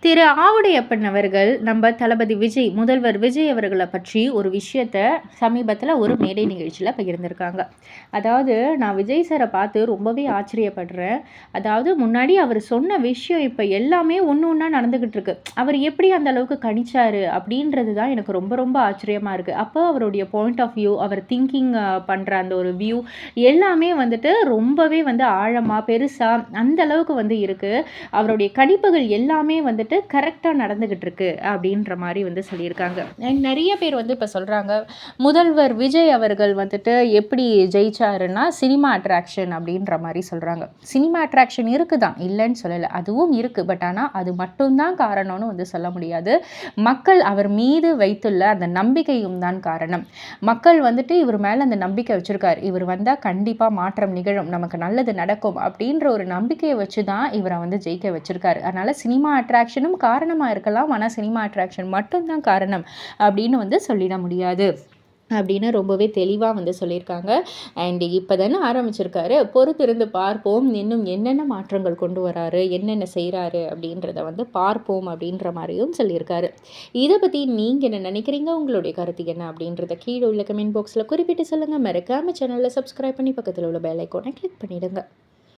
திரு ஆவுடையப்பன் அவர்கள் நம்ம தளபதி விஜய், முதல்வர் விஜய் அவர்களை பற்றி ஒரு விஷயத்த சமீபத்தில் ஒரு மேடை நிகழ்ச்சியில் பகிர்ந்திருக்காங்க. அதாவது, நான் விஜய் சாரை பார்த்து ரொம்பவே ஆச்சரியப்படுறேன். அதாவது, முன்னாடி அவர் சொன்ன விஷயம் இப்போ எல்லாமே ஒன்று ஒன்றா நடந்துக்கிட்டு இருக்கு. அவர் எப்படி அந்த அளவுக்கு கணிச்சாரு அப்படின்றது தான் எனக்கு ரொம்ப ரொம்ப ஆச்சரியமாக இருக்குது. அப்போ அவருடைய பாயிண்ட் ஆஃப் வியூ, அவர் திங்கிங் பண்ணுற அந்த ஒரு வியூ எல்லாமே வந்துட்டு ரொம்பவே வந்து ஆழமாக பெருசாக அந்த அளவுக்கு வந்து இருக்குது. அவருடைய கணிப்புகள் எல்லாமே வந்துட்டு கரெக்டாக நடந்துக்கிட்டு இருக்கு அப்படின்ற மாதிரி வந்து சொல்லியிருக்காங்க. நிறைய பேர் வந்து இப்போ சொல்கிறாங்க, முதல்வர் விஜய் அவர்கள் வந்துட்டு எப்படி ஜெயிச்சாருன்னா சினிமா அட்ராக்ஷன் அப்படின்ற மாதிரி சொல்கிறாங்க. சினிமா அட்ராக்ஷன் இருக்குதான், இல்லைன்னு சொல்லலை, அதுவும் இருக்குது. பட் ஆனால் அது மட்டும்தான் காரணம்னு வந்து சொல்ல முடியாது. மக்கள் அவர் மீது வைத்துள்ள அந்த நம்பிக்கையும் தான் காரணம். மக்கள் வந்துட்டு இவர் மேலே அந்த நம்பிக்கை வச்சுருக்கார். இவர் வந்தால் கண்டிப்பாக மாற்றம் நிகழும், நமக்கு நல்லது நடக்கும் அப்படின்ற ஒரு நம்பிக்கையை வச்சு தான் இவரை வந்து ஜெயிக்க வச்சுருக்காரு. அதனால் சினிமா அட்ராக்ஷனும் காரணமாக இருக்கலாம், ஆனால் சினிமா அட்ராக்ஷன் மட்டும்தான் காரணம் அப்படின்னு வந்து சொல்லிட முடியாது அப்படின்னு ரொம்பவே தெளிவாக வந்து சொல்லியிருக்காங்க. அண்ட் இப்போ தானே ஆரம்பிச்சிருக்காரு, பொறுத்திருந்து பார்ப்போம் இன்னும் என்னென்ன மாற்றங்கள் கொண்டு வராரு, என்னென்ன செய்கிறாரு அப்படின்றத வந்து பார்ப்போம் அப்படின்ற மாதிரியும் சொல்லியிருக்காரு. இதை பற்றி நீங்கள் என்ன நினைக்கிறீங்க, உங்களுடைய கருத்து என்ன அப்படின்றத கீழே உள்ள கமெண்ட் பாக்ஸில் குறிப்பிட்டு சொல்லுங்கள். மறக்காமல் சேனலில் சப்ஸ்கிரைப் பண்ணி பக்கத்தில் உள்ள பெல் ஐக்கானை கிளிக் பண்ணிவிடுங்க.